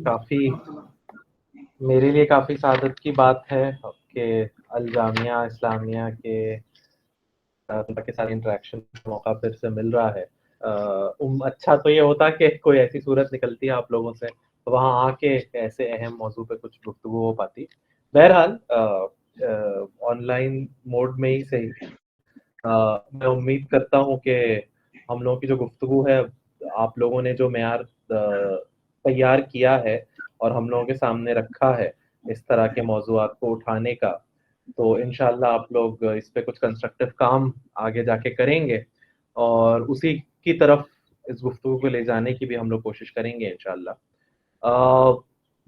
काफ़ी मेरे लिए काफ़ी सादत की बात है कि अल जामिया इस्लामिया के साथ इंटरेक्शन का मौका फिर से मिल रहा है। अच्छा तो ये होता कि कोई ऐसी सूरत निकलती है आप लोगों से, तो वहाँ आके ऐसे अहम मौजू पे कुछ गुफ्तगू हो पाती। बहरहाल ऑनलाइन मोड में ही सही, मैं उम्मीद करता हूँ कि हम लोगों की जो गुफ्तगू है, आप लोगों ने जो मेयार तैयार किया है और हम लोगों के सामने रखा है इस तरह के मौज़ूआत को उठाने का, तो इंशाल्लाह आप लोग इस पे कुछ कंस्ट्रक्टिव काम आगे जाके करेंगे और उसी की तरफ इस गुफ्तगू को ले जाने की भी हम लोग कोशिश करेंगे इंशाल्लाह।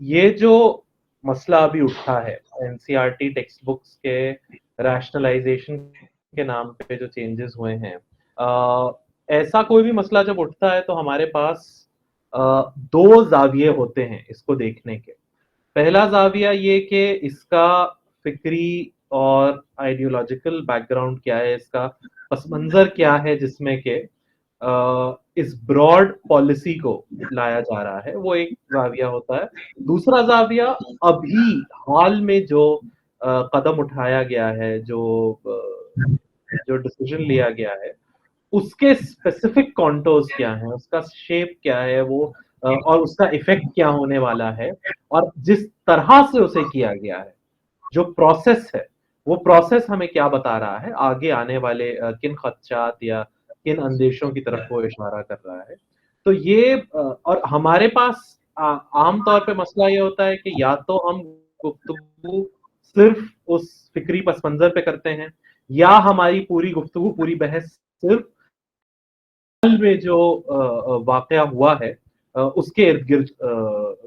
ये जो मसला अभी उठा है एनसीईआरटी टेक्स्ट बुक्स के रैशनलाइजेशन के नाम पे जो चेंजेस हुए हैं, ऐसा कोई भी मसला जब उठता है तो हमारे पास दो जाविये होते हैं इसको देखने के। पहला जाविया ये कि इसका फिक्री और आइडियोलॉजिकल बैकग्राउंड क्या है, इसका पस मंजर क्या है जिसमें के इस ब्रॉड पॉलिसी को लाया जा रहा है, वो एक जाविया होता है। दूसरा जाविया अभी हाल में जो कदम उठाया गया है, जो डिसीजन लिया गया है, उसके स्पेसिफिक कॉन्टोर्स क्या हैं, उसका शेप क्या है वो, और उसका इफेक्ट क्या होने वाला है, और जिस तरह से उसे किया गया है, जो प्रोसेस है, वो प्रोसेस हमें क्या बता रहा है, आगे आने वाले किन खदशात या किन अंदेशों की तरफ वो इशारा कर रहा है। तो ये और हमारे पास आम तौर पे मसला ये होता है कि या तो हम गुफ्तगू सिर्फ उस फिक्री पस मंजर पे करते हैं, या हमारी पूरी गुफ्तगू, पूरी बहस सिर्फ में जो वाकया हुआ है उसके इर्द गिर्द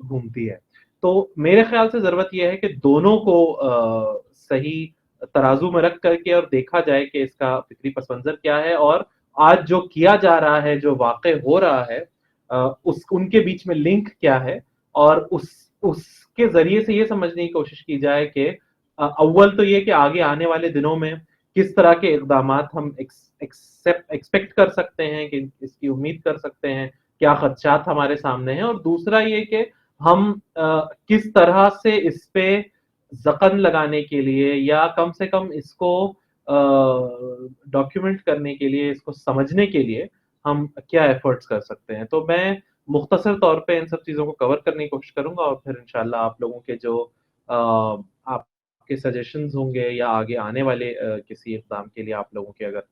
घूमती है। तो मेरे ख्याल से जरूरत यह है कि दोनों को सही तराजू में रख करके और देखा जाए कि इसका फिक्री पस मंजर क्या है, और आज जो किया जा रहा है, जो वाक़या हो रहा है, उस उनके बीच में लिंक क्या है, और उसके जरिए से ये समझने की कोशिश की जाए कि अव्वल तो ये कि आगे आने वाले दिनों में किस तरह के इकदामात हम एक्सपेक्ट कर सकते हैं, कि इसकी उम्मीद कर सकते हैं, क्या खदशात हमारे सामने हैं, और दूसरा ये कि हम किस तरह से इस पे जकन लगाने के लिए या कम से कम इसको डॉक्यूमेंट करने के लिए, इसको समझने के लिए हम क्या एफर्ट्स कर सकते हैं। तो मैं मुख्तसर तौर पे इन सब चीज़ों को कवर करने की कोशिश करूंगा, और फिर इंशाल्लाह आप लोगों के जो आपके सजेशंस होंगे या आगे आने वाले किसी इक़दाम के लिए आप लोगों के अगर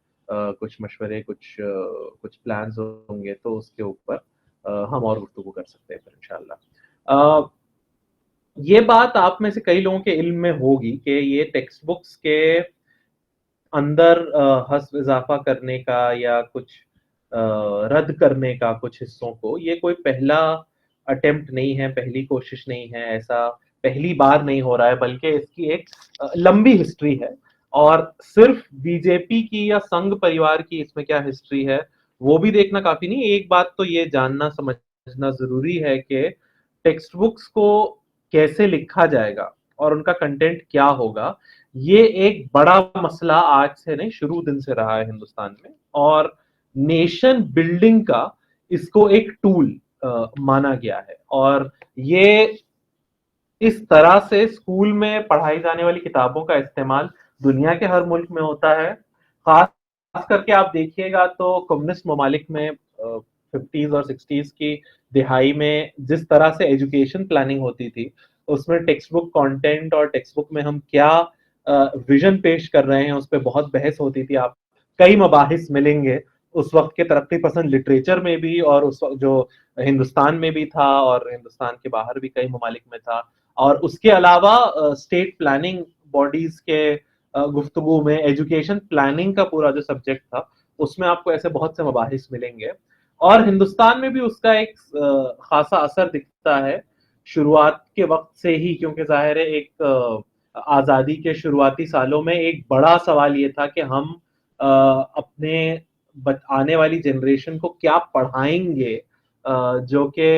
कुछ मशवरे, कुछ प्लान्स होंगे, तो उसके ऊपर हम और गुफ्तगू कर सकते हैं फिर इंशाल्लाह। ये बात आप में से कई लोगों के इल्म में होगी कि ये टेक्स्ट बुक्स के अंदर हस्ब इजाफा करने का या कुछ रद्द करने का कुछ हिस्सों को, ये कोई पहला अटेम्प्ट नहीं है, पहली कोशिश नहीं है, ऐसा पहली बार नहीं हो रहा है, बल्कि इसकी एक लंबी हिस्ट्री है। और सिर्फ बीजेपी की या संघ परिवार की इसमें क्या हिस्ट्री है वो भी देखना काफी नहीं। एक बात तो ये जानना समझना जरूरी है कि टेक्स्ट बुक्स को कैसे लिखा जाएगा और उनका कंटेंट क्या होगा, ये एक बड़ा मसला आज से नहीं, शुरू दिन से रहा है हिंदुस्तान में, और नेशन बिल्डिंग का इसको एक टूल माना गया है। और ये इस तरह से स्कूल में पढ़ाई जाने वाली किताबों का इस्तेमाल दुनिया के हर मुल्क में होता है। खास करके आप देखिएगा तो कम्युनिस्ट ममालिक में 50s और 60s की दिहाई में जिस तरह से एजुकेशन प्लानिंग होती थी, उसमें टेक्स्ट बुक कंटेंट और टेक्स्ट बुक में हम क्या विजन पेश कर रहे हैं उस पर बहुत बहस होती थी। आप कई मबाहिस मिलेंगे उस वक्त के तरक्की पसंद लिटरेचर में भी, और उस वक्त जो हिंदुस्तान में भी था और हिंदुस्तान के बाहर भी कई ममालिक में था। और उसके अलावा स्टेट प्लानिंग बॉडीज के गुफ्तगू में एजुकेशन प्लानिंग का पूरा जो सब्जेक्ट था, उसमें आपको ऐसे बहुत से मबाहिस मिलेंगे। और हिंदुस्तान में भी उसका एक खासा असर दिखता है शुरुआत के वक्त से ही, क्योंकि जाहिर है एक आज़ादी के शुरुआती सालों में एक बड़ा सवाल ये था कि हम अपने आने वाली जनरेशन को क्या पढ़ाएंगे जो कि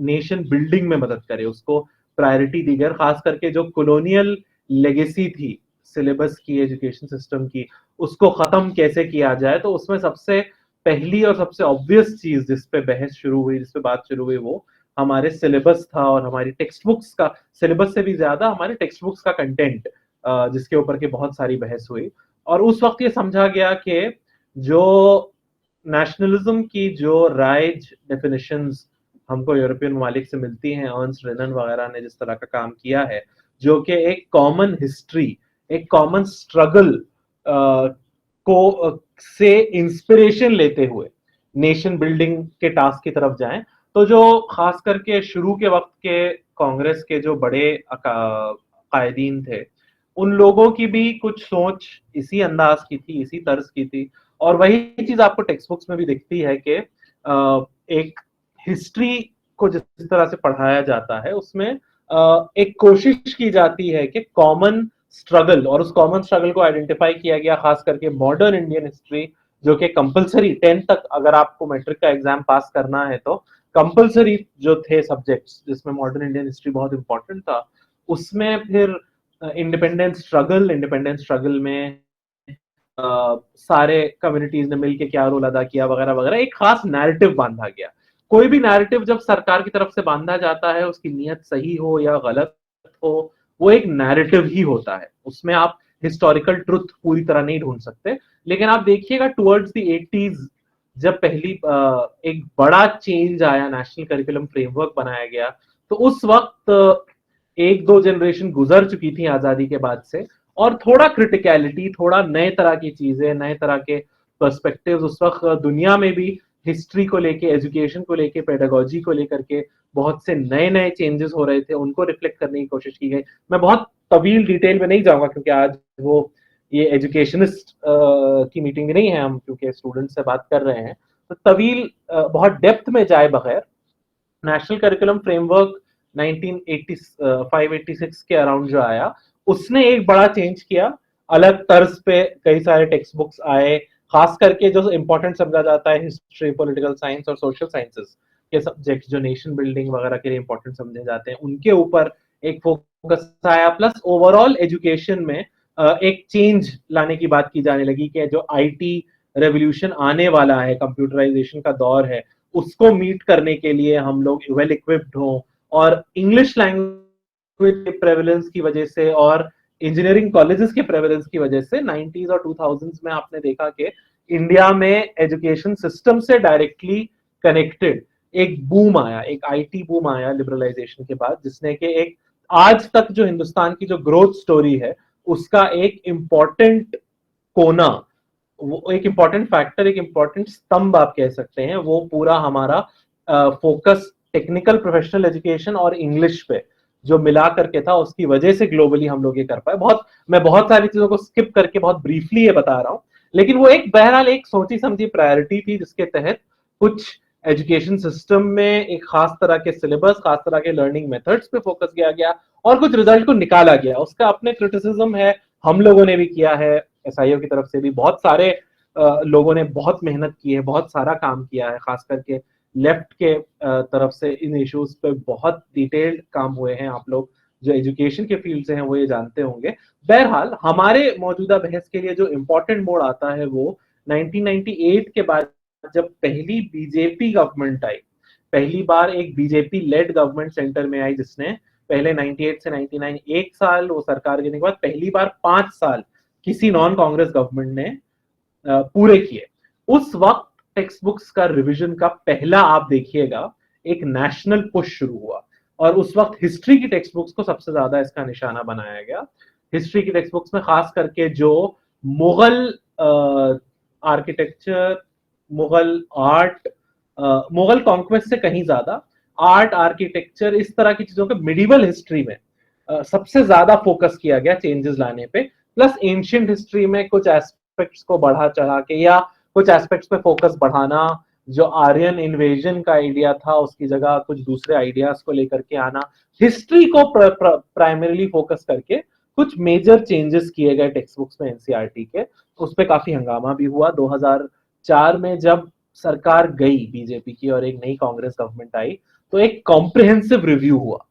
नेशन बिल्डिंग में मदद करे, उसको प्रायोरिटी दी गई। खास करके जो कॉलोनियल लेगेसी थी सिलेबस की, एजुकेशन सिस्टम की, उसको खत्म कैसे किया जाए। तो उसमें सबसे पहली और सबसे ऑब्वियस चीज जिस पे बहस शुरू हुई, जिस पे बात शुरू हुई, वो हमारे सिलेबस था और हमारी टेक्स्ट बुक्स का, सिलेबस से भी ज्यादा हमारे टेक्स्ट बुक्स का कंटेंट, जिसके ऊपर के बहुत सारी बहस हुई। और उस वक्त ये समझा गया कि जो नेशनलिज्म की जो राइज डेफिनेशंस हमको यूरोपियन ममालिक से मिलती हैं, अर्न्स्ट रेनन वगैरह ने जिस तरह का काम किया है, जो कि एक कॉमन हिस्ट्री, एक कॉमन स्ट्रगल को से इंस्पिरेशन लेते हुए नेशन बिल्डिंग के टास्क की तरफ जाएं। तो जो खास करके शुरू के वक्त के कांग्रेस के जो बड़े कायदीन थे, उन लोगों की भी कुछ सोच इसी अंदाज की थी, इसी तर्ज की थी। और वही चीज आपको टेक्स्ट बुक्स में भी दिखती है कि एक हिस्ट्री को जिस तरह से पढ़ाया जाता है, उसमें एक कोशिश की जाती है कि कॉमन स्ट्रगल, और उस कॉमन स्ट्रगल को आइडेंटिफाई किया गया खास करके मॉडर्न इंडियन हिस्ट्री, जो कि कंपलसरी 10 तक अगर आपको मैट्रिक का एग्जाम पास करना है तो कंपलसरी जो थे सब्जेक्ट्स, जिसमें मॉडर्न इंडियन हिस्ट्री बहुत इंपॉर्टेंट था, उसमें फिर इंडिपेंडेंस स्ट्रगल में सारे कम्युनिटीज ने मिलकर क्या रोल अदा किया वगैरह वगैरह, एक खास नैरेटिव बांधा गया। कोई भी नैरेटिव जब सरकार की तरफ से बांधा जाता है, उसकी नीयत सही हो या गलत हो, वो एक नैरेटिव ही होता है, उसमें आप हिस्टोरिकल ट्रुथ पूरी तरह नहीं ढूंढ सकते। लेकिन आप देखिएगा टुवर्ड्स द 80s जब पहली एक बड़ा चेंज आया, नेशनल करिकुलम फ्रेमवर्क बनाया गया, तो उस वक्त एक दो जनरेशन गुजर चुकी थी आजादी के बाद से, और थोड़ा क्रिटिकलिटी, थोड़ा नए तरह की चीजें, नए तरह के पर्सपेक्टिव्स उस वक्त दुनिया में भी हिस्ट्री को लेके, एजुकेशन को लेके, पेडागोजी को लेकर के बहुत से नए नए चेंजेस हो रहे थे, उनको रिफ्लेक्ट करने की कोशिश की गई। मैं बहुत तवील डिटेल में नहीं जाऊंगा क्योंकि आज वो ये एजुकेशनिस्ट की मीटिंग नहीं है, हम क्योंकि स्टूडेंट से बात कर रहे हैं, तो तवील बहुत डेप्थ में जाए बगैर, नेशनल करिकुलम फ्रेमवर्क 1985-86 के अराउंड जो आया, उसने एक बड़ा चेंज किया। अलग तर्ज पे कई सारे टेक्स्ट बुक्स आए, खास करके जो इंपॉर्टेंट समझा जाता है हिस्ट्री, पॉलिटिकल साइंस और सोशल साइंसेस के सब्जेक्ट जो नेशन बिल्डिंग वगैरह के लिए इंपॉर्टेंट समझे जाते हैं, उनके ऊपर एक फोकस आया। प्लस ओवरऑल एजुकेशन में एक चेंज लाने की बात की जाने लगी कि जो आईटी रेवोल्यूशन आने वाला है, कंप्यूटराइजेशन का दौर है, उसको मीट करने के लिए हम लोग वेल इक्विप्ड हों। और इंग्लिश लैंग्वेज के प्रेवलेंस की वजह से और इंजीनियरिंग कॉलेजेस के प्रेवलेंस की वजह से 90s और 2000s में आपने देखा कि इंडिया में एजुकेशन सिस्टम से डायरेक्टली कनेक्टेड एक बूम आया, एक आईटी बूम आया लिबरलाइजेशन के बाद, जिसने कि एक आज तक जो हिंदुस्तान की जो ग्रोथ स्टोरी है, उसका एक इंपॉर्टेंट कोना, वो एक इंपॉर्टेंट फैक्टर, एक इंपॉर्टेंट स्तंभ आप कह सकते हैं, वो पूरा हमारा फोकस टेक्निकल प्रोफेशनल एजुकेशन और इंग्लिश पे जो मिला करके था, उसकी वजह से ग्लोबली हम लोग ये कर पाए। मैं बहुत सारी चीजों को स्किप करके बहुत ब्रीफली ये बता रहा हूँ, लेकिन वो एक बहरहाल एक सोची समझी प्रायोरिटी थी, जिसके तहत कुछ एजुकेशन सिस्टम में एक खास तरह के सिलेबस, खास तरह के लर्निंग मेथड्स पे फोकस किया गया और कुछ रिजल्ट को निकाला गया। उसका अपने क्रिटिसिज्म है, हम लोगों ने भी किया है, एसआईओ की तरफ से भी बहुत सारे लोगों ने बहुत मेहनत की है, बहुत सारा काम किया है, खास करके लेफ्ट के तरफ से इन इश्यूज पे बहुत डिटेल्ड काम हुए हैं। आप लोग जो एजुकेशन के फील्ड से हैं वो ये जानते होंगे। बहरहाल हमारे मौजूदा बहस के लिए जो इम्पोर्टेंट मोड़ आता है वो 1998 के बाद, जब पहली बीजेपी गवर्नमेंट आई, पहली बार एक बीजेपी लेड गवर्नमेंट सेंटर में आई, जिसने पहले 98 से 99 एक साल वो सरकार गिरने के बाद पहली बार 5 साल किसी नॉन कांग्रेस गवर्नमेंट ने पूरे किए। उस वक्त टेक्स्ट बुक्स का रिवीजन का पहला आप देखिएगा एक नेशनल पुश शुरू हुआ, और उस वक्त हिस्ट्री की टेक्स्ट बुक्स को सबसे ज्यादा इसका निशाना बनाया गया। हिस्ट्री की टेक्स्ट बुक्स में खास करके जो Mughal architecture, Mughal art, Mughal conquest से कहीं ज्यादा आर्ट, आर्किटेक्चर, इस तरह की चीजों के मिडिवल हिस्ट्री में सबसे ज्यादा फोकस किया गया चेंजेस लाने पे। प्लस एंशिएंट हिस्ट्री में कुछ एस्पेक्ट्स को बढ़ा चढ़ा के या कुछ एस्पेक्ट्स पे फोकस बढ़ाना, जो आर्यन इन्वेजन का आइडिया था उसकी जगह कुछ दूसरे आइडियाज को लेकर के आना, हिस्ट्री को प्राइमरीली फोकस करके कुछ मेजर चेंजेस किए गए टेक्स्ट बुक्स में एनसीईआरटी के। उस पर काफी हंगामा भी हुआ। 2004 में जब सरकार गई बीजेपी की और एक नई कांग्रेस गवर्नमेंट आई, तो एक कॉम्प्रिहेंसिव रिव्यू हुआ।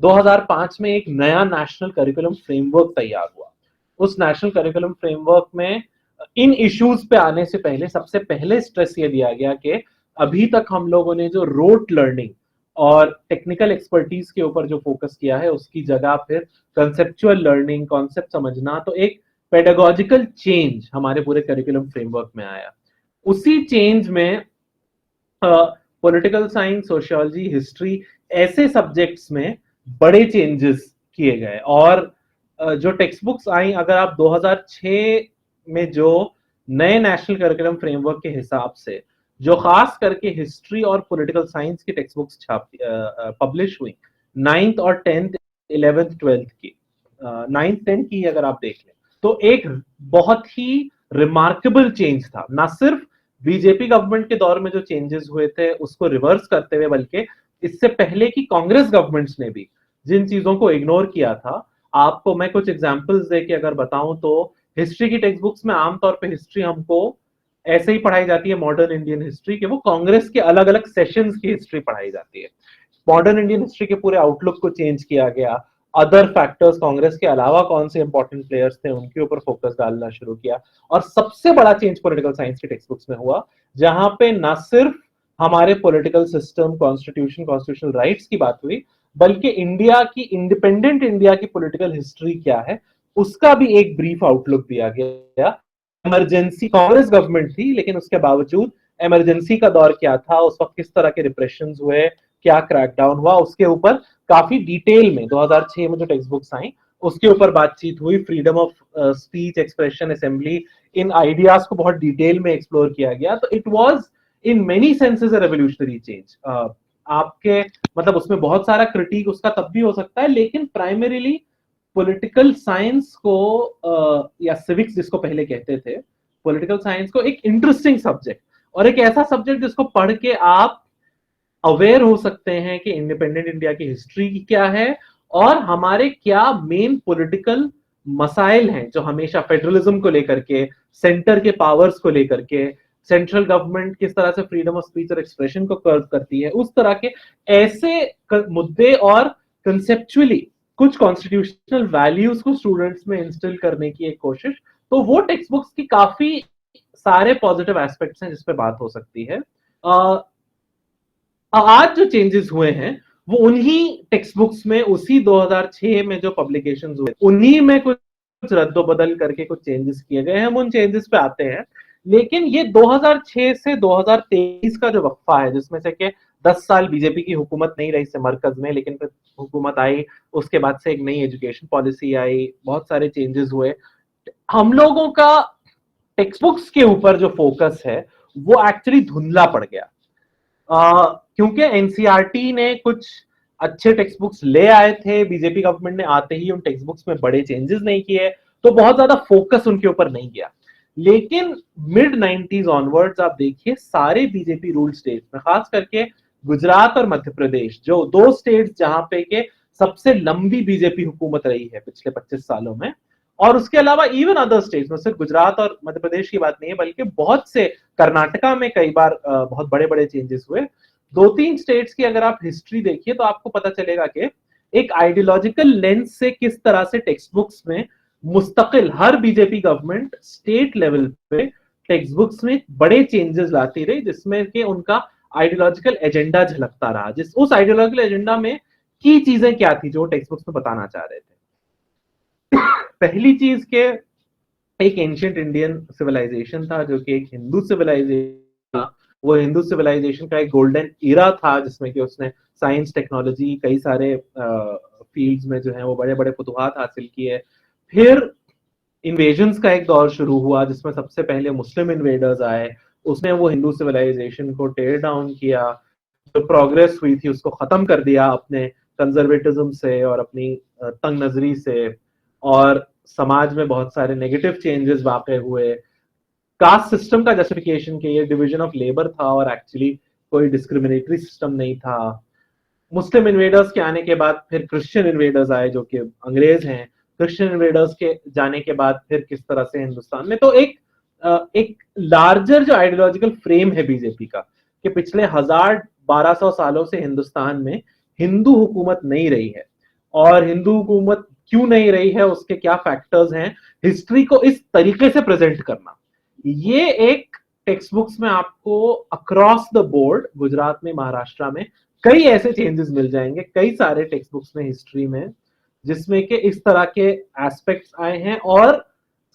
2005 में एक नया नेशनल करिकुलम फ्रेमवर्क तैयार हुआ। उस नेशनल करिकुलम फ्रेमवर्क में इन इश्यूज पे आने से पहले सबसे पहले स्ट्रेस ये दिया गया कि अभी तक हम लोगों ने जो रोट लर्निंग, और टेक्निकल एक्सपर्टीज के ऊपर जो फोकस किया है उसकी जगह फिर कंसेप्चुअल लर्निंग, कॉन्सेप्ट समझना, तो एक पेडागोजिकल चेंज हमारे पूरे करिकुलम फ्रेमवर्क में आया। उसी चेंज में पॉलिटिकल साइंस, सोशियोलॉजी, हिस्ट्री ऐसे सब्जेक्ट्स में बड़े चेंजेस किए गए। और जो टेक्स्ट बुक्स आई, अगर आप 2006 में जो नए नेशनल करिकुलम फ्रेमवर्क के हिसाब से जो खास करके हिस्ट्री और पॉलिटिकल साइंस की टेक्स्ट बुक्स पब्लिश हुई 9th और 10th, 11th, 12th की, 9th 10th की अगर आप देख लें तो एक बहुत ही रिमार्केबल चेंज था। ना सिर्फ बीजेपी गवर्नमेंट के दौर में जो चेंजेस हुए थे उसको रिवर्स करते हुए, बल्कि इससे पहले की कांग्रेस गवर्नमेंट्स ने भी जिन चीजों को इग्नोर किया था, आपको मैं कुछ एग्जांपल्स देके अगर बताऊं तो हिस्ट्री की टेक्स्ट बुक्स में आमतौर पे हिस्ट्री हमको ऐसे ही पढ़ाई जाती है, मॉडर्न इंडियन हिस्ट्री के वो कांग्रेस के अलग अलग सेशंस की हिस्ट्री पढ़ाई जाती है। मॉडर्न इंडियन हिस्ट्री के पूरे आउटलुक को चेंज किया गया, अदर फैक्टर्स, कांग्रेस के अलावा कौन से इंपॉर्टेंट प्लेयर्स थे उनके ऊपर फोकस डालना शुरू किया। और सबसे बड़ा चेंज पॉलिटिकल साइंस की टेक्स्ट बुक्स में हुआ, जहां पे ना सिर्फ हमारे political system, constitution, constitutional rights की बात हुई, बल्कि इंडिया की, इंडिपेंडेंट इंडिया की पॉलिटिकल हिस्ट्री क्या है उसका भी एक ब्रीफ आउटलुक दिया गया। इमरजेंसी, कांग्रेस गवर्नमेंट थी लेकिन उसके बावजूद इमरजेंसी का दौर क्या था, उस वक्त किस तरह के रिप्रेशन हुए, क्या क्रैकडाउन हुआ, उसके ऊपर काफी डिटेल में 2006 में जो टेक्स्ट बुक्स आई उसके ऊपर बातचीत हुई। Freedom of speech, expression, assembly, in ideas को बहुत डिटेल में एक्सप्लोर किया गया। तो it was in many senses a revolutionary change. आपके मतलब उसमें बहुत सारा क्रिटिक उसका तब भी हो सकता है, लेकिन प्राइमरीली पॉलिटिकल साइंस को या सिविक्स जिसको पहले कहते थे, पॉलिटिकल साइंस को एक इंटरेस्टिंग सब्जेक्ट और एक ऐसा सब्जेक्ट जिसको पढ़ के आप अवेयर हो सकते हैं कि इंडिपेंडेंट इंडिया की हिस्ट्री क्या है और हमारे क्या मेन पॉलिटिकल मसाइल हैं जो हमेशा फेडरलिज्म को लेकर के, सेंटर के पावर्स को लेकर के, सेंट्रल गवर्नमेंट किस तरह से फ्रीडम ऑफ स्पीच और एक्सप्रेशन को कर्व करती है, उस तरह के ऐसे मुद्दे और कंसेप्चुअली कुछ कॉन्स्टिट्यूशनल वैल्यूज को स्टूडेंट्स में इंस्टिल करने की एक कोशिश। तो वो टेक्स्ट बुक्स की काफी सारे पॉजिटिव एस्पेक्ट्स हैं जिसपे बात हो सकती है। आज जो चेंजेस हुए हैं वो उन्हीं टेक्स्ट बुक्स में, उसी 2006 में जो पब्लिकेशंस हुए उन्हीं में कुछ रद्दोबदल करके कुछ चेंजेस किए गए हैं। हम उन चेंजेस पे आते हैं, लेकिन ये 2006 से 2023 का जो वक्फा है जिसमें से कि 10 साल बीजेपी की हुकूमत नहीं रही से मरकज में, लेकिन फिर हुकूमत आई, उसके बाद से एक नई एजुकेशन पॉलिसी आई, बहुत सारे चेंजेस हुए। हम लोगों का टेक्स्ट बुक्स के ऊपर जो फोकस है वो एक्चुअली धुंधला पड़ गया। क्योंकि एनसीईआरटी ने कुछ अच्छे टेक्स्ट बुक्स ले आए थे, बीजेपी गवर्नमेंट ने आते ही उन टेक्स्ट बुक्स में बड़े चेंजेस नहीं किए, तो बहुत ज्यादा फोकस उनके ऊपर नहीं गया। लेकिन मिड 90s ऑनवर्ड्स आप देखिए सारे बीजेपी रूल स्टेट्स में, खास करके गुजरात और मध्य प्रदेश, जो दो स्टेट्स जहां पे के सबसे लंबी बीजेपी हुकूमत रही है पिछले 25 सालों में, और उसके अलावा इवन अदर स्टेट्स में, सिर्फ गुजरात और मध्य प्रदेश की बात नहीं है बल्कि बहुत से, कर्नाटका में कई बार बहुत बड़े बड़े चेंजेस हुए। दो तीन स्टेट्स की अगर आप हिस्ट्री देखिए तो आपको पता चलेगा कि एक आइडियोलॉजिकल लेंस से किस तरह से टेक्स्ट बुक्स में मुस्तकिल हर बीजेपी गवर्नमेंट स्टेट लेवल पे टेक्स्ट बुक्स में बड़े चेंजेस लाती रही, जिसमें कि उनका आइडियोलॉजिकल एजेंडा झलकता रहा। जिस उस आइडियोलॉजिकल एजेंडा में की चीजें क्या थी जो टेक्स्ट बुक्स में बताना चाह रहे थे। पहली चीज के एक एंशियंट इंडियन सिविलाइजेशन था जो कि एक हिंदू सिविलाइजेशन था। वो हिंदू सिविलाइजेशन का एक गोल्डन इरा था जिसमें कि उसने साइंस, टेक्नोलॉजी, कई सारे फील्ड्स में जो है वो बड़े बड़े फतुहात हासिल किए। फिर इन्वेजन्स का एक दौर शुरू हुआ जिसमें सबसे पहले मुस्लिम इन्वेडर्स आए, उसने वो हिंदू सिविलाइजेशन को टेयर डाउन किया, जो प्रोग्रेस हुई थी उसको खत्म कर दिया अपने कंजर्वेटिज्म से और अपनी तंग नजरी से, और समाज में बहुत सारे नेगेटिव चेंजेस वाकई हुए। कास्ट सिस्टम का जस्टिफिकेशन के ये डिवीजन ऑफ लेबर था और एक्चुअली कोई डिस्क्रिमिनेटरी सिस्टम नहीं था। मुस्लिम इन्वेडर्स के आने के बाद फिर क्रिश्चियन इन्वेडर्स आए जो कि अंग्रेज हैं। क्रिश्चियन इन्वेडर्स के जाने के बाद फिर किस तरह से हिंदुस्तान में, तो एक लार्जर जो आइडियोलॉजिकल फ्रेम है बीजेपी का कि पिछले 1000-1200 सालों से हिंदुस्तान में हिंदू हुकूमत नहीं रही है, और हिंदू हुकूमत क्यों नहीं रही है, उसके क्या फैक्टर्स हैं, हिस्ट्री को इस तरीके से प्रेजेंट करना, ये एक टेक्स्ट बुक्स में आपको अक्रॉस द बोर्ड गुजरात में, महाराष्ट्र में कई ऐसे चेंजेस मिल जाएंगे, कई सारे टेक्स्ट बुक्स में हिस्ट्री में, जिसमें कि इस तरह के एस्पेक्ट्स आए हैं और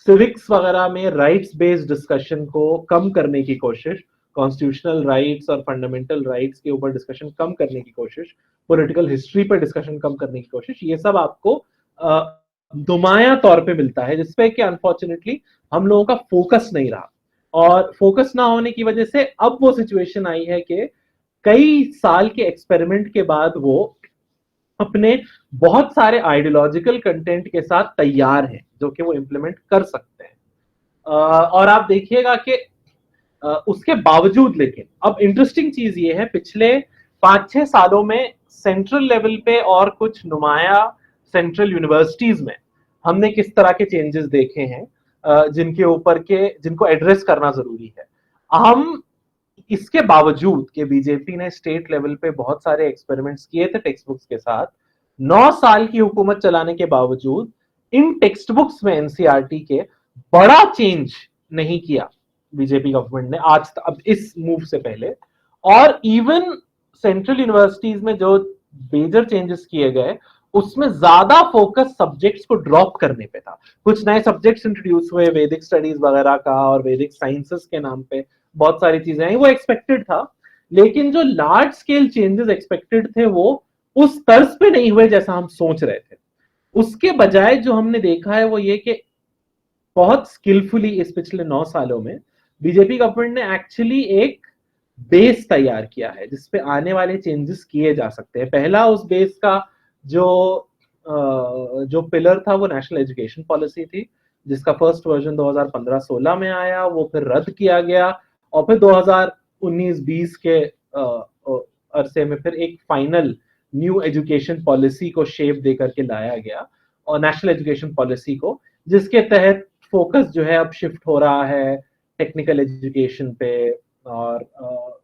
सिविक्स वगैरह में राइट्स बेस्ड डिस्कशन को कम करने की कोशिश, कॉन्स्टिट्यूशनल राइट्स और फंडामेंटल राइट्स के ऊपर डिस्कशन कम करने की कोशिश, पॉलिटिकल हिस्ट्री पर डिस्कशन कम करने की कोशिश, ये सब आपको नुमाया तौर पे मिलता है, जिसपे कि अनफॉर्चुनेटली हम लोगों का फोकस नहीं रहा। और फोकस ना होने की वजह से अब वो सिचुएशन आई है कि कई साल के एक्सपेरिमेंट के बाद वो अपने बहुत सारे आइडियोलॉजिकल कंटेंट के साथ तैयार हैं, जो कि वो इंप्लीमेंट कर सकते हैं। और आप देखिएगा कि उसके बावजूद, लेकिन अब इंटरेस्टिंग चीज ये है, पिछले 5-6 सालों में सेंट्रल लेवल पे और कुछ नुमाया सेंट्रल यूनिवर्सिटीज में हमने किस तरह के चेंजेस देखे हैं, जिनके ऊपर के जिनको एड्रेस करना जरूरी है। हम इसके बावजूद कि बीजेपी ने स्टेट लेवल पे बहुत सारे एक्सपेरिमेंट्स किए थे टेक्स्ट बुक्स के साथ, 9 साल की हुकूमत चलाने के बावजूद इन टेक्स्ट बुक्स में एनसीईआरटी के बड़ा चेंज नहीं किया बीजेपी गवर्नमेंट ने आज तक, अब इस मूव से पहले। और इवन सेंट्रल यूनिवर्सिटीज में जो मेजर चेंजेस किए गए, उसमें ज्यादा फोकस सब्जेक्ट्स को ड्रॉप करने पे था। कुछ नए सब्जेक्ट्स इंट्रोड्यूस हुए, वैदिक स्टडीज वगैरह का और वैदिक साइंसेस के नाम पे बहुत सारी चीजें आई, वो एक्सपेक्टेड था। लेकिन जो लार्ज स्केल चेंजेस एक्सपेक्टेड थे वो उस तर्ज पे नहीं हुए जैसा हम सोच रहे थे। उसके बजाय जो हमने देखा है वो ये कि बहुत स्किलफुली इस पिछले 9 सालों में बीजेपी गवर्नमेंट ने एक्चुअली एक बेस तैयार किया है जिसपे आने वाले चेंजेस किए जा सकते हैं। पहला उस बेस का जो पिलर था वो नेशनल एजुकेशन पॉलिसी थी, जिसका फर्स्ट वर्जन 2015-16 में आया, वो फिर रद्द किया गया और फिर 2019-20 के अरसे में फिर एक फाइनल न्यू एजुकेशन पॉलिसी को शेप दे करके लाया गया, और नेशनल एजुकेशन पॉलिसी को, जिसके तहत फोकस जो है अब शिफ्ट हो रहा है टेक्निकल एजुकेशन पे, और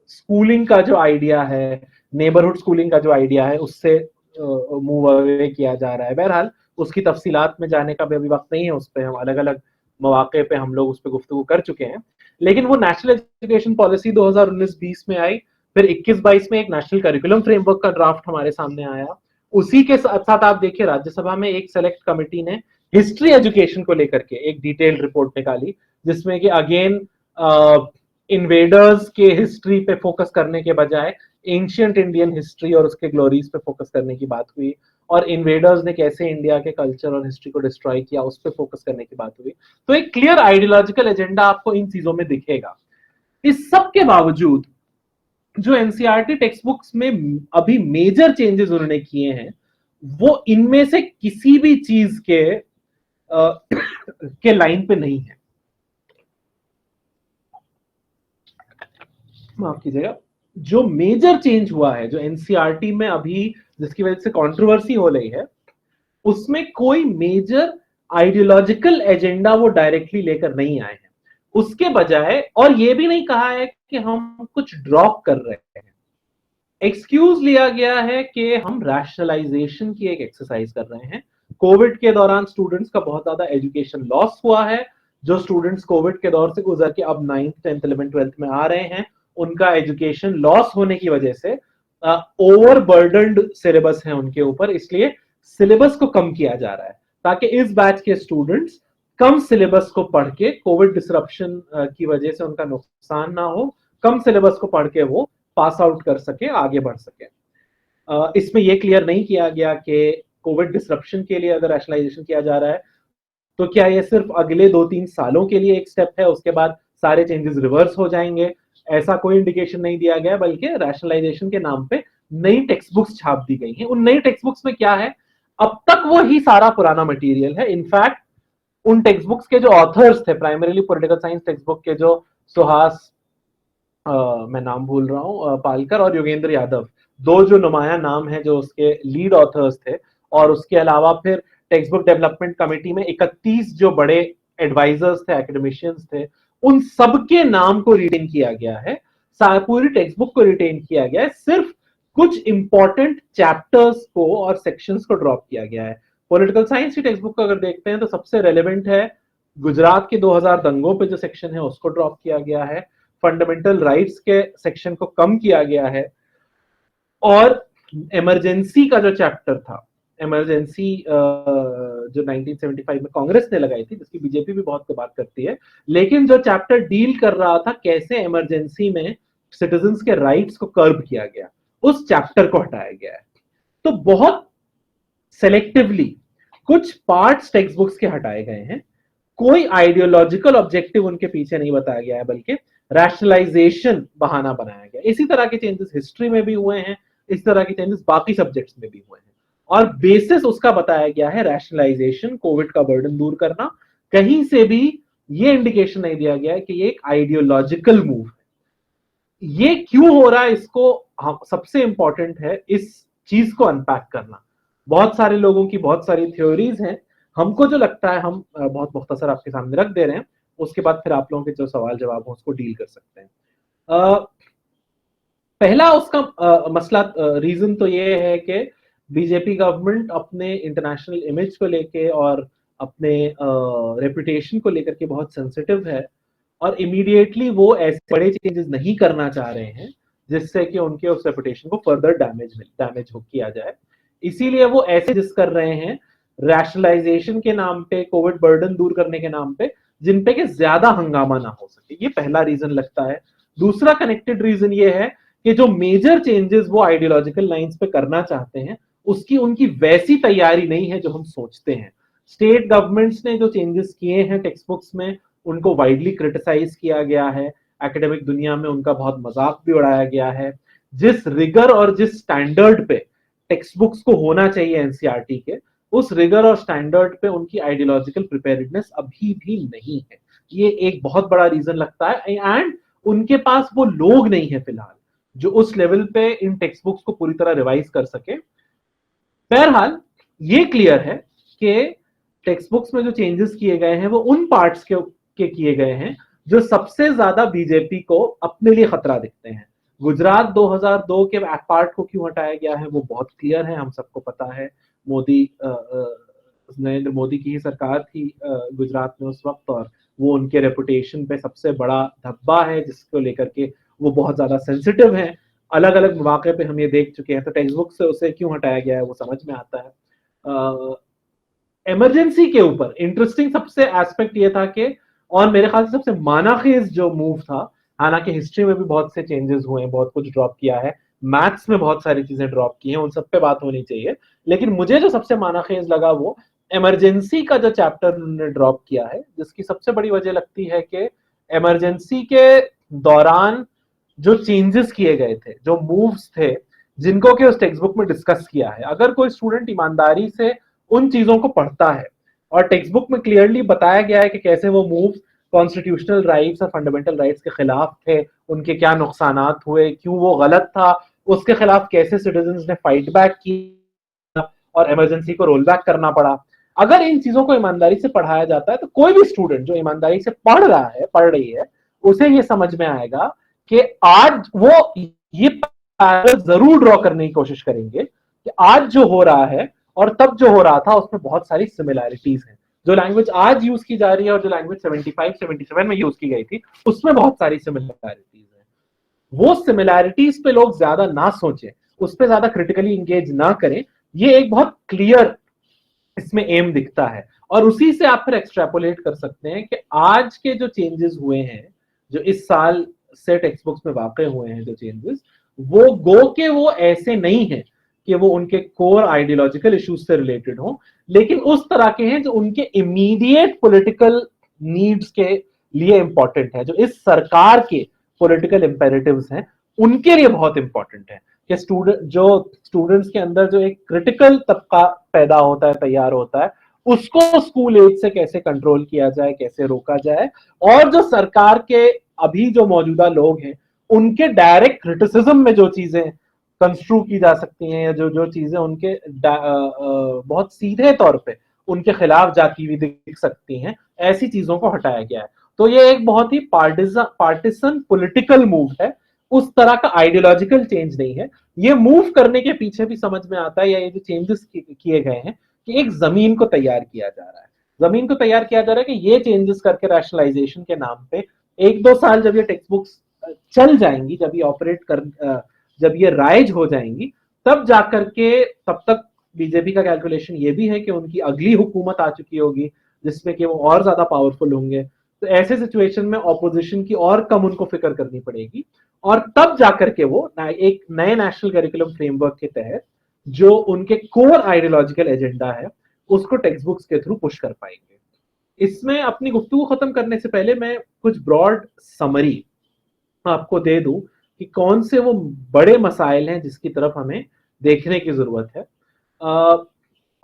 स्कूलिंग का जो आइडिया है, नेबरहुड स्कूलिंग का जो आइडिया है, उससे मूव अवे किया जा रहा है। बहरहाल उसकी तफसीलात में जाने का भी अभी वक्त नहीं है, उस पर हम अलग अलग मौके पे हम लोग उस पर गुफ्तगू कर चुके हैं। लेकिन वो नेशनल एजुकेशन पॉलिसी 2019-20 में आई, फिर 21-22 में एक नेशनल करिकुलम फ्रेमवर्क का ड्राफ्ट हमारे सामने आया। उसी के साथ साथ आप देखिए राज्यसभा में एक सेलेक्ट कमेटी ने हिस्ट्री एजुकेशन को लेकर के एक डिटेल्ड रिपोर्ट निकाली, जिसमें कि अगेन इन्वेडर्स के हिस्ट्री पे फोकस करने के बजाय एंशियंट इंडियन हिस्ट्री और उसके ग्लोरीज पे फोकस करने की बात हुई, और इन्वेडर्स ने कैसे इंडिया के कल्चर और हिस्ट्री को डिस्ट्रॉय किया उस पर फोकस करने की बात हुई। तो एक क्लियर आइडियोलॉजिकल एजेंडा आपको इन चीजों में दिखेगा। इस सब के बावजूद जो एनसीईआरटी टेक्स्ट बुक्स में अभी मेजर चेंजेस उन्होंने किए हैं, वो इनमें से किसी भी चीज के लाइन पे नहीं है। माफ कीजिएगा, जो मेजर चेंज हुआ है जो एनसीईआरटी में अभी जिसकी वजह से कंट्रोवर्सी हो रही है, उसमें कोई मेजर आइडियोलॉजिकल एजेंडा वो डायरेक्टली लेकर नहीं आए हैं। उसके बजाय, और ये भी नहीं कहा है कि हम कुछ ड्रॉप कर रहे हैं, एक्सक्यूज लिया गया है कि हम रैशनलाइजेशन की एक एक्सरसाइज कर रहे हैं। कोविड के दौरान स्टूडेंट्स का बहुत ज्यादा एजुकेशन लॉस हुआ है। जो स्टूडेंट्स कोविड के दौर से गुजर के अब 9th 10th 11th 12th में आ रहे हैं, उनका एजुकेशन लॉस होने की वजह से ओवरबर्डन्ड सिलेबस है उनके ऊपर, इसलिए सिलेबस को कम किया जा रहा है ताकि इस बैच के स्टूडेंट्स कम सिलेबस को पढ़ के, कोविड डिसरप्शन की वजह से उनका नुकसान ना हो, कम सिलेबस को पढ़ के वो पास आउट कर सके, आगे बढ़ सके। इसमें यह क्लियर नहीं किया गया कि कोविड डिसरप्शन के लिए अगर रैशनलाइजेशन किया जा रहा है तो क्या यह सिर्फ अगले 2-3 सालों के लिए एक स्टेप है, उसके बाद सारे चेंजेस रिवर्स हो जाएंगे, ऐसा कोई इंडिकेशन नहीं दिया गया, बल्कि रैशनलाइजेशन के नाम पे नई टेक्स्ट बुक्स छाप दी गई हैं। उन नई टेक्स्ट बुक्स में क्या है, अब तक वो ही सारा पुराना मटेरियल है। इनफैक्ट उन टेक्स्ट बुक्स के जो ऑथर्स थे, primarily political science text book के जो सुहास मैं नाम भूल रहा हूं, पालकर और योगेंद्र यादव, दो जो नुमाया नाम है जो उसके लीड ऑथर्स थे, और उसके अलावा फिर टेक्स्ट बुक डेवलपमेंट कमेटी में 31 जो बड़े एडवाइजर्स थे, एकेडमिशियंस थे, उन सबके नाम को रिटेन किया गया है, पूरी टेक्स्ट बुक को रिटेन किया गया है, सिर्फ कुछ इंपॉर्टेंट चैप्टर्स को और सेक्शंस को ड्रॉप किया गया है। पॉलिटिकल साइंस की टेक्स्ट बुक को अगर देखते हैं तो सबसे रेलेवेंट है गुजरात के 2000 दंगों पे जो सेक्शन है उसको ड्रॉप किया गया है। फंडामेंटल राइट्स के सेक्शन को कम किया गया है, और इमरजेंसी का जो चैप्टर था, इमरजेंसी जो 1975 में कांग्रेस ने लगाई थी, जिसकी बीजेपी भी बहुत बात करती है, लेकिन जो चैप्टर डील कर रहा था कैसे इमरजेंसी में सिटीजन्स के राइट्स को कर्ब किया गया, उस चैप्टर को हटाया गया है। तो बहुत सेलेक्टिवली कुछ पार्ट्स टेक्स्ट बुक्स के हटाए गए हैं, कोई आइडियोलॉजिकल ऑब्जेक्टिव उनके पीछे नहीं बताया गया है, बल्कि रैशनलाइजेशन बहाना बनाया गया। इसी तरह के चेंजेस हिस्ट्री में भी हुए हैं, इस तरह के चेंजेस बाकी सब्जेक्ट्स में भी हुए हैं, और बेसिस उसका बताया गया है रैशनलाइजेशन, कोविड का बर्डन दूर करना। कहीं से भी ये इंडिकेशन नहीं दिया गया है कि ये एक आइडियोलॉजिकल मूव है। ये क्यों हो रहा है, इसको सबसे इंपॉर्टेंट है इस चीज को अनपैक करना। बहुत सारे लोगों की बहुत सारी थ्योरीज हैं, हमको जो लगता है हम बहुत मुख्तसर आपके सामने रख दे रहे हैं, उसके बाद फिर आप लोगों के जो सवाल जवाब हो उसको डील कर सकते हैं। पहला उसका मसला, रीजन तो ये है कि बीजेपी गवर्नमेंट अपने इंटरनेशनल इमेज को लेके और अपने रेपुटेशन को लेकर के बहुत सेंसिटिव है, और इमीडिएटली वो ऐसे बड़े चेंजेस नहीं करना चाह रहे हैं जिससे कि उनके उस रेपुटेशन को फर्दर डैमेज हो किया जाए। इसीलिए वो ऐसे जिस कर रहे हैं रैशनलाइजेशन के नाम पे, कोविड बर्डन दूर करने के नाम पे, जिन पे कि ज्यादा हंगामा ना हो सके। ये पहला रीजन लगता है। दूसरा कनेक्टेड रीजन ये है कि जो मेजर चेंजेस वो आइडियोलॉजिकल लाइंस पे करना चाहते हैं, उसकी उनकी वैसी तैयारी नहीं है जो हम सोचते हैं। स्टेट गवर्नमेंट्स ने जो चेंजेस किए हैं टेक्स्ट बुक्स में, उनको वाइडली क्रिटिसाइज किया गया है, एकेडमिक दुनिया में उनका बहुत मजाक भी उड़ाया गया है। जिस रिगर और जिस स्टैंडर्ड पे टेक्स्ट बुक्स को होना चाहिए एनसीईआरटी के, उस रिगर और स्टैंडर्ड पे उनकी आइडियोलॉजिकल प्रिपेयर्डनेस अभी भी नहीं है। ये एक बहुत बड़ा रीजन लगता है, एंड उनके पास वो लोग नहीं है फिलहाल जो उस लेवल पे इन टेक्स्ट बुक्स को पूरी तरह रिवाइज कर सके। बहरहाल ये क्लियर है कि टेक्स्ट बुक्स में जो चेंजेस किए गए हैं वो उन पार्ट्स के किए गए हैं जो सबसे ज्यादा बीजेपी को अपने लिए खतरा दिखते हैं। गुजरात 2002 के पार्ट को क्यों हटाया गया है वो बहुत क्लियर है, हम सबको पता है। नरेंद्र मोदी की ही सरकार थी गुजरात में उस वक्त, और वो उनके रेपुटेशन पे सबसे बड़ा धब्बा है जिसको लेकर के वो बहुत ज्यादा सेंसिटिव है। अलग अलग मौके पे हम ये देख चुके हैं, तो टेक्स्ट बुक से उसे क्यों हटाया गया है वो समझ में आता है। इमरजेंसी के ऊपर इंटरेस्टिंग सबसे एस्पेक्ट ये था कि, और मेरे ख्याल से सबसे मानाखेज जो मूव था, हालांकि हिस्ट्री में भी बहुत से चेंजेस हुए हैं, बहुत कुछ ड्रॉप किया है, मैथ्स में बहुत सारी चीजें ड्रॉप की हैं, उन सब पे बात होनी चाहिए, लेकिन मुझे जो सबसे मानाखेज लगा वो इमरजेंसी का जो चैप्टर उन्होंने ड्रॉप किया है, जिसकी सबसे बड़ी वजह लगती है कि इमरजेंसी के दौरान जो चेंजेस किए गए थे, जो मूव्स थे, जिनको कि उस टेक्स्ट बुक में डिस्कस किया है, अगर कोई स्टूडेंट ईमानदारी से उन चीजों को पढ़ता है, और टेक्स्ट बुक में क्लियरली बताया गया है कि कैसे वो मूव्स कॉन्स्टिट्यूशनल राइट्स और फंडामेंटल राइट्स के खिलाफ थे, उनके क्या नुकसानात हुए, क्यों वो गलत था, उसके खिलाफ कैसे सिटीजन्स ने फाइट बैक किया और इमरजेंसी को रोल बैक करना पड़ा। अगर इन चीजों को ईमानदारी से पढ़ाया जाता है तो कोई भी स्टूडेंट जो ईमानदारी से पढ़ रहा है, पढ़ रही है, उसे ये समझ में आएगा कि आज वो ये पैरल जरूर ड्रॉ करने की कोशिश करेंगे कि आज जो हो रहा है और तब जो हो रहा था उसमें बहुत सारी सिमिलैरिटीज हैं। जो लैंग्वेज आज यूज की जा रही है और जो लैंग्वेज 75-77 में यूज की गई थी, उसमें बहुत सारी सिमिलैरिटीज हैं। वो सिमिलैरिटीज पे लोग ज्यादा ना सोचें, उस पर ज्यादा क्रिटिकली इंगेज ना करें, ये एक बहुत क्लियर इसमें एम दिखता है। और उसी से आप फिर एक्सट्रैपोलेट कर सकते हैं कि आज के जो चेंजेस हुए हैं, जो इस साल से टेक्स्ट बुक्स में वाकई हुए हैं जो चेंजेस, वो गो के वो ऐसे नहीं है कि वो उनके कोर आइडियोलॉजिकल इश्यूज से रिलेटेड हो, लेकिन उस तरह के हैं जो उनके इमीडिएट पॉलिटिकल नीड्स के लिए इंपॉर्टेंट है, जो इस सरकार के पॉलिटिकल इंपेरेटिव्स हैं उनके लिए बहुत इंपॉर्टेंट है कि स्टूडेंट्स के अंदर जो एक क्रिटिकल तबका पैदा होता है, तैयार होता है, उसको स्कूल एज से कैसे कंट्रोल किया जाए, कैसे रोका जाए, और जो सरकार के अभी जो मौजूदा लोग हैं उनके डायरेक्ट क्रिटिसिज्म में जो चीजें कंस्ट्रू की जा सकती हैं, या जो चीजें उनके बहुत सीधे तौर पे उनके खिलाफ जाती हुई दिख सकती हैं, ऐसी चीजों को हटाया गया है। तो ये एक बहुत ही पार्टिसन पॉलिटिकल मूव है, उस तरह का आइडियोलॉजिकल चेंज नहीं है। ये मूव करने के पीछे भी समझ में आता है, या ये जो चेंजेस किए गए हैं, कि एक जमीन को तैयार किया जा रहा है, जमीन को तैयार किया जा रहा है कि ये चेंजेस करके रैशनलाइजेशन के नाम पे 1-2 साल जब ये टेक्स्ट बुक्स चल जाएंगी, जब ये राइज हो जाएंगी, तब जाकर के, तब तक बीजेपी का कैलकुलेशन ये भी है कि उनकी अगली हुकूमत आ चुकी होगी जिसमें कि वो और ज्यादा पावरफुल होंगे। तो ऐसे सिचुएशन में ऑपोजिशन की और कम उनको फिक्र करनी पड़ेगी, और तब जाकर के वो एक नए नेशनल करिकुलम फ्रेमवर्क के तहत जो उनके कोर आइडियोलॉजिकल एजेंडा है उसको टेक्स्ट बुक्स के थ्रू पुश कर पाएंगे। इसमें अपनी गुफ्तगू खत्म करने से पहले मैं कुछ ब्रॉड समरी आपको दे दूं कि कौन से वो बड़े मसाइल हैं जिसकी तरफ हमें देखने की जरूरत है।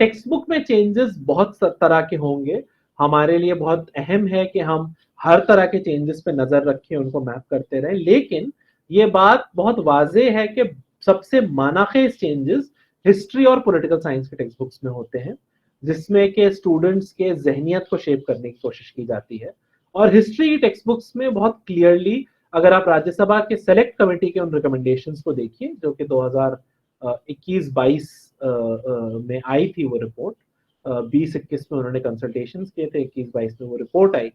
टेक्स्ट बुक में चेंजेस बहुत तरह के होंगे। हमारे लिए बहुत अहम है कि हम हर तरह के चेंजेस पे नजर रखें, उनको मैप करते रहें, लेकिन ये बात बहुत वाजे है कि सबसे मानाखेज चेंजेस हिस्ट्री और पॉलिटिकल साइंस के टेक्स्ट बुक्स में होते हैं, जिसमें के स्टूडेंट्स के जहनियत को शेप करने की कोशिश की जाती है। और हिस्ट्री की टेक्स्ट बुक्स में बहुत क्लियरली, अगर आप राज्यसभा के सेलेक्ट कमेटी के उन रिकमेंडेशंस को देखिए जो कि 2021-22 में आई थी वो रिपोर्ट, 20-21 में उन्होंने कंसल्टेशन किए थे, 21-22 में वो रिपोर्ट आई,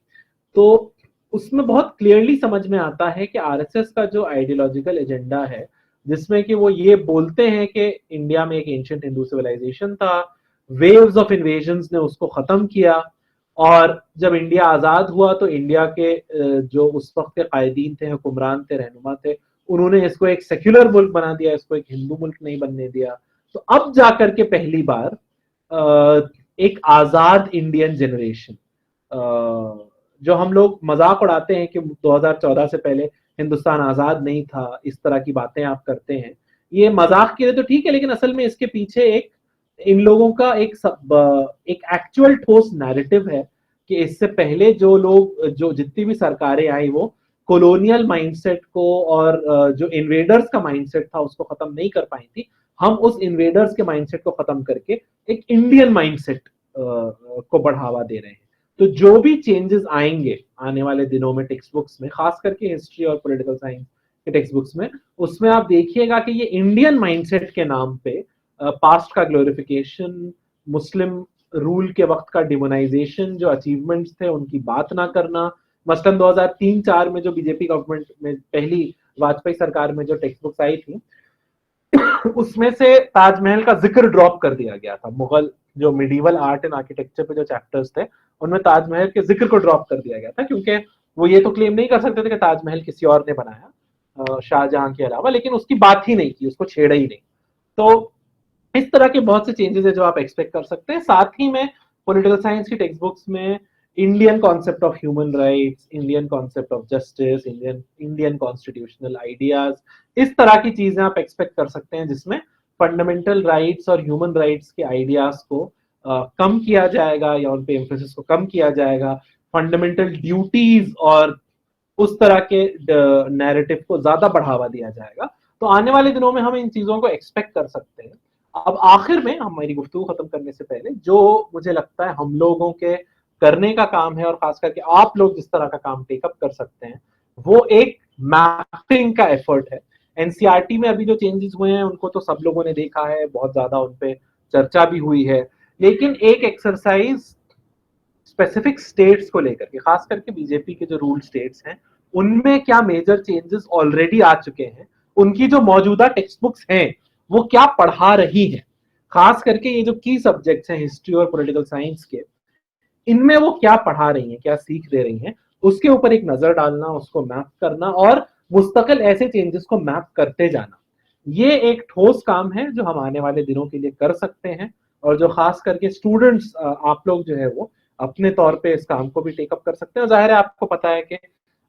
तो उसमें बहुत क्लियरली समझ में आता है कि आरएसएस का जो आइडियोलॉजिकल एजेंडा है, जिसमें कि वो ये बोलते हैं कि इंडिया में एक एंशिएंट हिंदू सिविलाइजेशन था, वेव्स ऑफ इन्वेजन्स ने उसको खत्म किया, और जब इंडिया आजाद हुआ तो इंडिया के जो उस वक्त के कायदीन थे, हुक्मरान थे, रहनुमा थे, उन्होंने इसको एक सेक्युलर मुल्क बना दिया, इसको एक हिंदू मुल्क नहीं बनने दिया। तो अब जाकर के पहली बार एक आजाद इंडियन जनरेशन, जो हम लोग मजाक उड़ाते हैं कि 2014 से पहले हिंदुस्तान आजाद नहीं था, इस तरह की बातें आप करते हैं, ये मजाक के लिए तो ठीक है, लेकिन असल में इसके पीछे एक इन लोगों का एक एक्चुअल ठोस नैरेटिव है कि इससे पहले जो लोग, जो जितनी भी सरकारें आई, वो कॉलोनियल माइंडसेट को और जो इन्वेडर्स का माइंडसेट था उसको खत्म नहीं कर पाई थी। हम उस इन्वेडर्स के माइंडसेट को खत्म करके एक इंडियन माइंडसेट को बढ़ावा दे रहे हैं। तो जो भी चेंजेस आएंगे आने वाले दिनों में टेक्स्ट बुक्स में, खास करके हिस्ट्री और पॉलिटिकल साइंस के टेक्स्ट बुक्स में, उसमें आप देखिएगा कि ये इंडियन माइंडसेट के नाम पे पास्ट का ग्लोरिफिकेशन, मुस्लिम रूल के वक्त का डिमोनाइजेशन, जो अचीवमेंट्स थे उनकी बात ना करना। मसलन 2003-4 में जो बीजेपी गवर्नमेंट में पहली वाजपेयी सरकार में जो टेक्स्ट बुक्स आई थी उसमें से ताजमहल का जिक्र ड्रॉप कर दिया गया था। मुगल जो मिडीवल आर्ट एंड आर्किटेक्चर पे जो चैप्टर्स थे उनमें ताजमहल के जिक्र को ड्रॉप कर दिया गया था, क्योंकि वो ये तो क्लेम नहीं कर सकते थे कि ताजमहल किसी और ने बनाया शाहजहां के अलावा, लेकिन उसकी बात ही नहीं की, उसको छेड़ा ही नहीं। तो इस तरह के बहुत से चेंजेस है जो आप एक्सपेक्ट कर सकते हैं। साथ ही में पॉलिटिकल साइंस की टेक्स्ट बुक्स में Indian concept of human rights, Indian concept of justice, Indian constitutional ideas, इस तरह की चीजें आप एक्सपेक्ट कर सकते हैं, जिसमें फंडामेंटल राइट्स और ह्यूमन राइट्स के आइडियाज को कम किया जाएगा या उन पे एम्फेसिस को कम किया जाएगा, फंडामेंटल ड्यूटीज और उस तरह के नैरेटिव को ज्यादा बढ़ावा दिया जाएगा। तो आने वाले दिनों में हम इन चीजों को एक्सपेक्ट कर सकते हैं। अब आखिर में हमारी गुफ्तगू खत्म करने से पहले जो मुझे लगता है हम लोगों के करने का काम है, और खास करके आप लोग जिस तरह का काम टेकअप कर सकते हैं, वो एक मैपिंग का एफर्ट है। एनसीईआरटी में अभी जो चेंजेस हुए हैं उनको तो सब लोगों ने देखा है, बहुत ज्यादा उन पे चर्चा भी हुई है, लेकिन एक एक्सरसाइज स्पेसिफिक स्टेट्स को लेकर के, खास करके बीजेपी के जो रूल स्टेट्स हैं उनमें क्या मेजर चेंजेस ऑलरेडी आ चुके हैं, उनकी जो मौजूदा टेक्स्ट बुक्स हैं वो क्या पढ़ा रही है, खास करके ये जो की सब्जेक्ट्स हैं हिस्ट्री और पॉलिटिकल साइंस के, इनमें वो क्या पढ़ा रही हैं, क्या सीख दे रही हैं, उसके ऊपर एक नजर डालना, उसको मैप करना और मुस्तकिल ऐसे चेंजेस को मैप करते जाना। ये एक ठोस काम है जो हम आने वाले दिनों के लिए कर सकते हैं, और जो खास करके स्टूडेंट्स आप लोग जो है वो अपने तौर पे इस काम को भी टेकअप कर सकते हैं। जाहिर है आपको पता है कि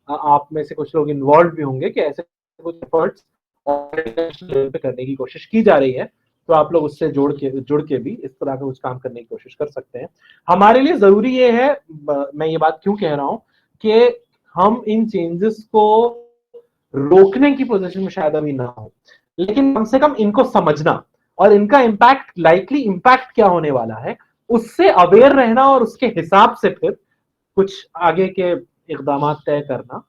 आप में से कुछ लोग इन्वॉल्व भी होंगे कि ऐसे कुछ एफर्ट्स लेवल पे करने की कोशिश की जा रही है, तो आप लोग उससे जुड़ के भी इस तरह का कुछ काम करने की कोशिश कर सकते हैं। हमारे लिए जरूरी ये है, मैं ये बात क्यों कह रहा हूं, कि हम इन चेंजेस को रोकने की पोजीशन में शायद अभी ना हो, लेकिन कम से कम इनको समझना और इनका इम्पैक्ट, लाइकली इम्पैक्ट क्या होने वाला है, उससे अवेयर रहना और उसके हिसाब से फिर कुछ आगे के इकदाम तय करना,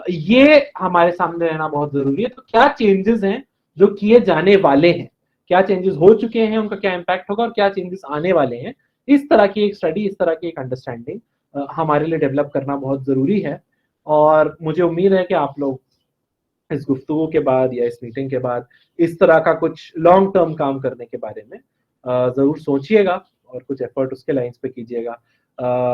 ये हमारे सामने रहना बहुत जरूरी है। तो क्या चेंजेस हैं जो किए जाने वाले हैं, क्या चेंजेस हो चुके हैं, उनका क्या इम्पैक्ट होगा और क्या चेंजेस आने वाले हैं, इस तरह की एक स्टडी, इस तरह की एक अंडरस्टैंडिंग हमारे लिए डेवलप करना बहुत जरूरी है। और मुझे उम्मीद है कि आप लोग इस गुफ्तगू के बाद या इस मीटिंग के बाद इस तरह का कुछ लॉन्ग टर्म काम करने के बारे में जरूर सोचिएगा और कुछ एफर्ट उसके लाइंस पे कीजिएगा।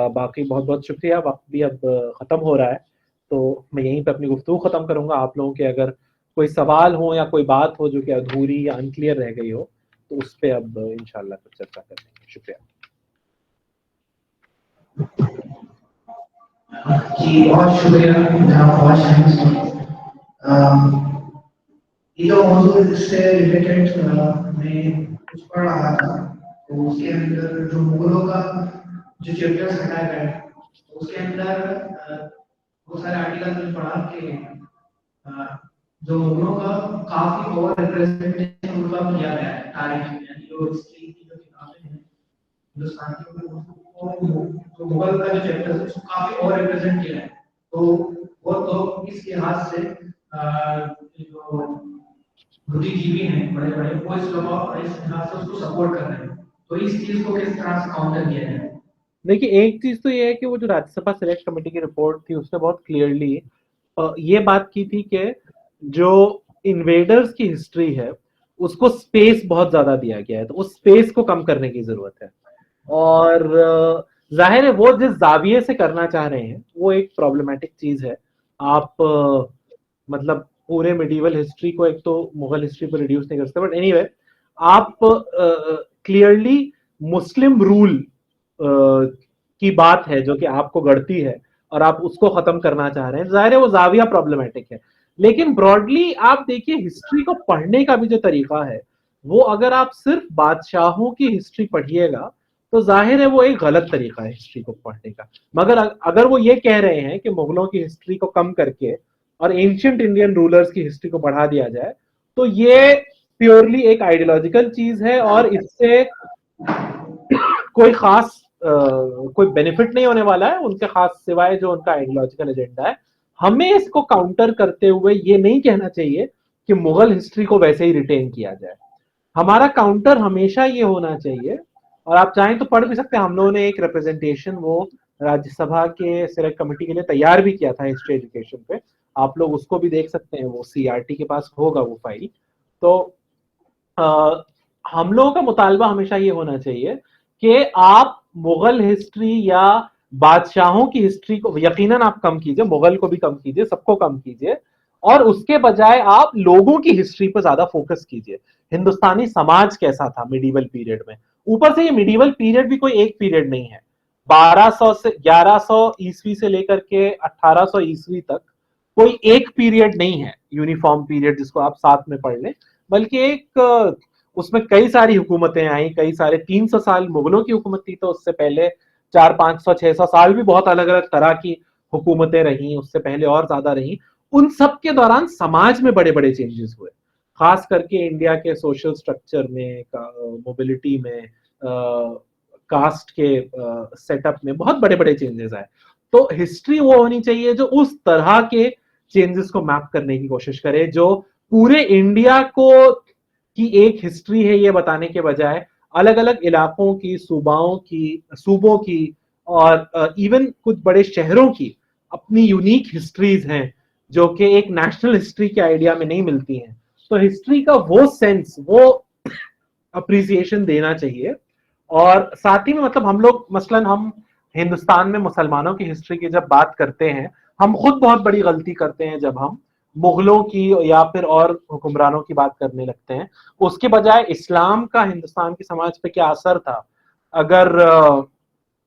बाकी बहुत बहुत शुक्रिया। वक्त भी अब खत्म हो रहा है, तो मैं यहीं पे अपनी गुफ्तगू खत्म करूंगा। आप लोगों के अगर कोई सवाल हो या कोई बात हो जो कि अधूरी या अनक्लियर रह गई हो, तो उस पर अब इंशाल्लाह कुछ चर्चा करेंगे। शुक्रिया जी, बहुत शुक्रिया जनाब फवाद शाहीन साहब। ये जो मौजूद इससे रिलेटेड मैं कुछ पढ़ रहा था, तो उसके अंदर जो मुगलों का जो चैप्टर्स हटाया गया है, उसके अंदर बहुत सारे आर्टिकल में पढ़ा कि जो मुगलों का काफी ओवर रिप्रेजेंटेशन उनका किया गया है तारीख में, यानी जो हिस्ट्री की जो किताबें हैं हिंदुस्तान की, तो मुगल का जो चैप्टर है उसको काफी ओवर रिप्रेजेंट किया है। तो वो तो इस लिहाज से जो बुद्धिजीवी हैं बड़े बड़े, वो इस लिहाज से उसको सपोर्ट कर रहे हैं। तो इस चीज को किस तरह से काउंटर किया जाए? देखिए, एक चीज तो ये है कि वो जो राज्यसभा सिलेक्ट कमेटी की रिपोर्ट थी उसने बहुत क्लियरली ये बात की थी कि जो इन्वेडर्स की हिस्ट्री है उसको स्पेस बहुत ज्यादा दिया गया है, तो उस स्पेस को कम करने की जरूरत है। और जाहिर है वो जिस जाविये से करना चाह रहे हैं वो एक प्रॉब्लमेटिक चीज है। आप मतलब पूरे मिडिवल हिस्ट्री को एक तो मुगल हिस्ट्री पर रिड्यूस नहीं कर सकते, बट एनीवे आप क्लियरली मुस्लिम रूल की बात है जो कि आपको गढ़ती है और आप उसको खत्म करना चाह रहे हैं। जाहिर है वो जाविया प्रॉब्लमेटिक है, लेकिन ब्रॉडली आप देखिए हिस्ट्री को पढ़ने का भी जो तरीका है वो अगर आप सिर्फ बादशाहों की हिस्ट्री पढ़िएगा तो जाहिर है वो एक गलत तरीका है हिस्ट्री को पढ़ने का। मगर अगर वो ये कह रहे हैं कि मुगलों की हिस्ट्री को कम करके और एंशियंट इंडियन रूलर्स की हिस्ट्री को बढ़ा दिया जाए, तो ये प्योरली एक आइडियोलॉजिकल चीज है और इससे कोई खास कोई बेनिफिट नहीं होने वाला है उनके खास, सिवाय जो उनका आइडियोलॉजिकल एजेंडा है। हमें इसको काउंटर करते हुए ये नहीं कहना चाहिए कि मुगल हिस्ट्री को वैसे ही रिटेन किया जाए। हमारा काउंटर हमेशा ये होना चाहिए, और आप चाहें तो पढ़ भी सकते हैं, हम लोगों ने एक रिप्रेजेंटेशन वो राज्यसभा के सिलेक्ट कमेटी के लिए तैयार भी किया था हिस्ट्री एजुकेशन पे, आप लोग उसको भी देख सकते हैं, वो सीआरटी के पास होगा वो फाइल। तो हम लोगों का मुतालबा हमेशा ये होना चाहिए कि आप मुगल हिस्ट्री या बादशाहों की हिस्ट्री को यकीनन आप कम कीजिए, मुगल को भी कम कीजिए, सबको कम कीजिए, और उसके बजाय आप लोगों की हिस्ट्री पर ज्यादा फोकस कीजिए। हिंदुस्तानी समाज कैसा था मिडिवल पीरियड में। ऊपर से ये मिडिवल पीरियड भी कोई एक पीरियड नहीं है, 1200 से 1100 ईस्वी से लेकर के 1800 ईस्वी तक कोई एक पीरियड नहीं है यूनिफॉर्म पीरियड जिसको आप साथ में पढ़ लें, बल्कि एक उसमें कई सारी हुकूमतें आई, कई सारे 300 साल मुगलों की हुकूमत थी, तो उससे पहले 400-500-600 साल भी बहुत अलग अलग तरह की हुकूमतें रही, उससे पहले और ज्यादा रही। उन सब के दौरान समाज में बड़े बड़े चेंजेस हुए, खास करके इंडिया के सोशल स्ट्रक्चर में, मोबिलिटी में, कास्ट के सेटअप में बहुत बड़े बड़े चेंजेस आए। तो हिस्ट्री वो होनी चाहिए जो उस तरह के चेंजेस को मैप करने की कोशिश करे, जो पूरे इंडिया को की एक हिस्ट्री है ये बताने के बजाय अलग अलग इलाकों की, सूबों की और इवन कुछ बड़े शहरों की अपनी यूनिक हिस्ट्रीज हैं जो कि एक नेशनल हिस्ट्री के आइडिया में नहीं मिलती हैं। तो हिस्ट्री का वो सेंस, वो अप्रिसिएशन देना चाहिए। और साथ ही में मतलब हम लोग मसलन हम हिंदुस्तान में मुसलमानों की हिस्ट्री की जब बात करते हैं, हम खुद बहुत बड़ी गलती करते हैं जब हम मुगलों की या फिर और हुक्मरानों की बात करने लगते हैं, उसके बजाय इस्लाम का हिंदुस्तान के समाज पे क्या असर था अगर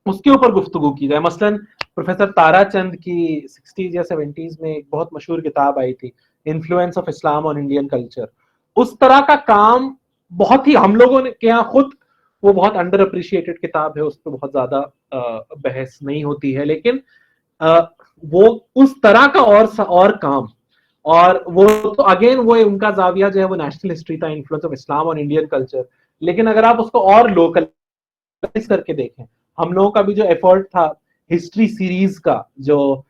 उसके ऊपर गुफ्तगू की जाए। मसलन प्रोफेसर ताराचंद की 60s या 70s में एक बहुत मशहूर किताब आई थी, influence of Islam on Indian culture. उस तरह का काम बहुत ही हम लोगों ने के यहाँ खुद, वो बहुत अंडर अप्रिशिएटेड किताब है, उस पर बहुत ज्यादा बहस नहीं होती है, लेकिन वो उस तरह का और काम, और वो तो अगेन वो उनका जाविया जो है वो नेशनल हिस्ट्री था, influence of Islam on Indian culture. लेकिन अगर आप उसको और लोकलाइज करके देखें, हम लोगों का भी जो एफर्ट था हिस्ट्री सीरीज का, जो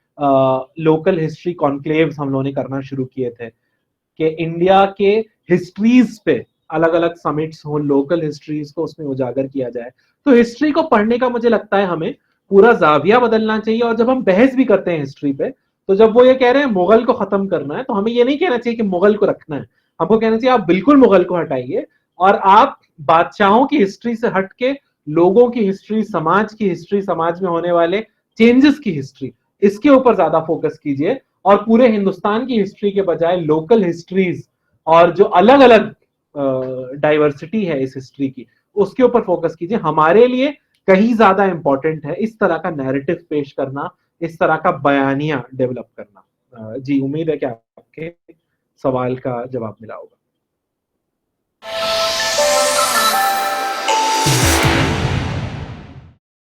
लोकल हिस्ट्री कॉन्क्लेव्स हम लोगों ने करना शुरू किए थे कि इंडिया के हिस्ट्रीज पे अलग अलग समिट्स हो, लोकल हिस्ट्रीज को उसमें उजागर किया जाए। तो हिस्ट्री को पढ़ने का मुझे लगता है हमें पूरा जाविया बदलना चाहिए, और जब हम बहस भी करते हैं हिस्ट्री पे तो जब वो ये कह रहे हैं मुगल को खत्म करना है, तो हमें ये नहीं कहना चाहिए कि मुगल को रखना है, हमको कहना चाहिए आप बिल्कुल मुगल को हटाइए और आप बादशाहों की हिस्ट्री से हट के लोगों की हिस्ट्री, समाज की हिस्ट्री, समाज में होने वाले चेंजेस की हिस्ट्री, इसके ऊपर ज्यादा फोकस कीजिए और पूरे हिंदुस्तान की हिस्ट्री के बजाय लोकल हिस्ट्रीज और जो अलग अलग डाइवर्सिटी है इस हिस्ट्री की, उसके ऊपर फोकस कीजिए। हमारे लिए कहीं ज्यादा इंपॉर्टेंट है इस तरह का नैरेटिव पेश करना, इस तरह का बयानिया डेवलप करना। जी, उम्मीद है कि आपके सवाल का जवाब मिला होगा।